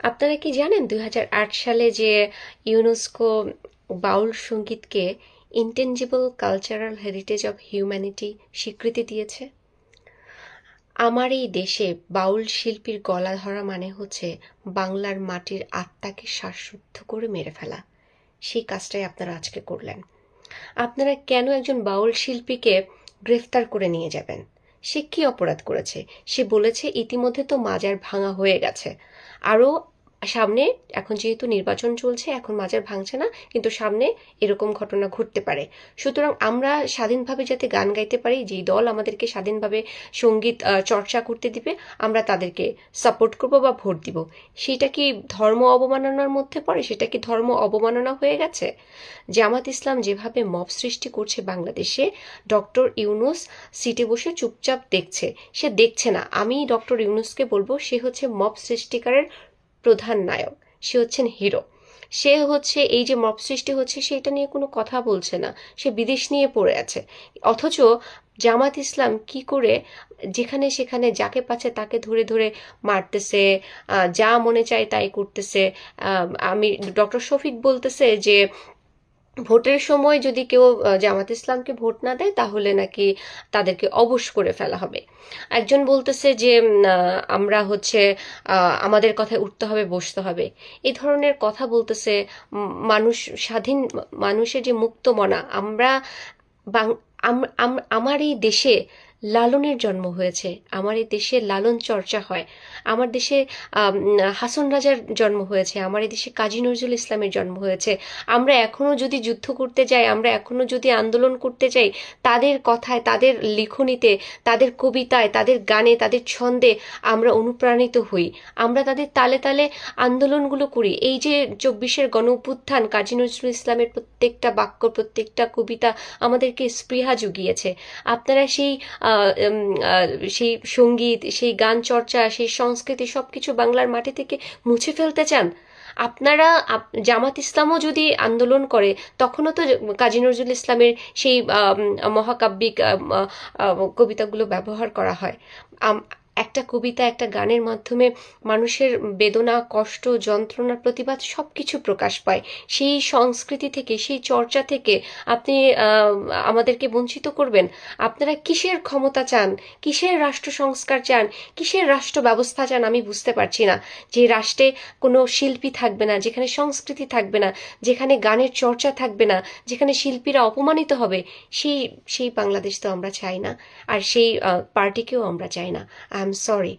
আপনারা কি জানেন 2008 সালে যে ইউনেস্কো বাউল সঙ্গীতকে intangible cultural heritage of humanity স্বীকৃতি দিয়েছে? আমার এই দেশে বাউল শিল্পীর গলা ধরা মানে হচ্ছে বাংলার মাটির আত্মাকে শ্বাসরুদ্ধ করে মেরে ফেলা। সেই কাজটাই আপনারা আজকে করলেন। আপনারা কেন একজন বাউল শিল্পীকে গ্রেফতার করে নিয়ে যাবেন? সে কি অপরাধ করেছে? সে বলেছে ইতিমধ্যে তো মাজার ভাঙা হয়ে গেছে, আরও সামনে, এখন যেহেতু নির্বাচন চলছে এখন মাজার ভাঙছে না, কিন্তু সামনে এরকম ঘটনা ঘটতে পারে। সুতরাং আমরা স্বাধীনভাবে যাতে গান গাইতে পারি, যেই দল আমাদেরকে স্বাধীনভাবে সঙ্গীত চর্চা করতে দিবে আমরা তাদেরকে সাপোর্ট করব বা ভোট দিব। সেটা কি ধর্ম অবমাননার মধ্যে পড়ে? সেটা কি ধর্ম অবমাননা হয়ে গেছে? জামাত ইসলাম যেভাবে মব সৃষ্টি করছে বাংলাদেশে, ডক্টর ইউনুস সিটে বসে চুপচাপ দেখছে। সে দেখছে না, আমি ডক্টর ইউনুসকে বলবো সে হচ্ছে মব সৃষ্টিকারের প্রধান নায়ক, সে হচ্ছেন হিরো। সে হচ্ছে এই যে মব সৃষ্টি হচ্ছে সেটা নিয়ে কোনো কথা বলছে না, সে বিদেশ নিয়ে পড়ে আছে। অথচ জামাত ইসলাম কি করে যেখানে সেখানে যাকে পাচ্ছে তাকে ধরে ধরে মারতেছে, যা মনে চায় তাই করতেছে। আমি ডক্টর শফিক বলতেছে যে ভোটের সময় যদি কেউ জামাত ইসলামকে ভোট না দেয় তাহলে নাকি তাদেরকে অবশ করে ফেলা হবে। একজন বলতেছে যে আমরা হচ্ছে আমাদের কথায় উঠতে হবে, বসতে হবে, এই ধরনের কথা বলতেছে। মানুষ স্বাধীন, মানুষের যে মুক্ত মনা, আমরা আমার এই দেশে লালনের জন্ম হয়েছে, আমার এই দেশে লালন চর্চা হয়, আমার দেশে হাসন রাজার জন্ম হয়েছে, আমার এই দেশে কাজী নজরুল ইসলামের জন্ম হয়েছে। আমরা এখনো যদি যুদ্ধ করতে যাই, আমরা এখনো যদি আন্দোলন করতে যাই, তাদের কথায়, তাদের লিখনিতে, তাদের কবিতায়, তাদের গানে, তাদের ছন্দে আমরা অনুপ্রাণিত হই। আমরা তাদের তালে তালে আন্দোলনগুলো করি। এই যে 24-এর গণ অভ্যুত্থান, কাজী নজরুল ইসলামের প্রত্যেকটা বাক্য, প্রত্যেকটা কবিতা আমাদেরকে স্পৃহা জুগিয়েছে। আপনারা সেই সেই সঙ্গীত, সেই গান চর্চা, সেই সংস্কৃতি সবকিছু বাংলার মাটি থেকে মুছে ফেলতে চান? আপনারা জামাত ইসলামও যদি আন্দোলন করে তখনও তো কাজী নজরুল ইসলামের সেই মহাকাব্যিক কবিতাগুলো ব্যবহার করা হয়। একটা কবিতা, একটা গানের মাধ্যমে মানুষের বেদনা, কষ্ট, যন্ত্রণা, প্রতিবাদ সবকিছু প্রকাশ পায়। সেই সংস্কৃতি থেকে, সেই চর্চা থেকে আপনি আমাদেরকে বঞ্চিত করবেন? আপনারা কিসের ক্ষমতা চান, কিসের রাষ্ট্র সংস্কার চান, কিসের রাষ্ট্র ব্যবস্থা চান আমি বুঝতে পারছি না। যে রাষ্ট্রে কোনো শিল্পী থাকবে না, যেখানে সংস্কৃতি থাকবে না, যেখানে গানের চর্চা থাকবে না, যেখানে শিল্পীরা অপমানিত হবে, সেই সেই বাংলাদেশ তো আমরা চাই না, আর সেই পার্টিকেও আমরা চাই না। I am sorry.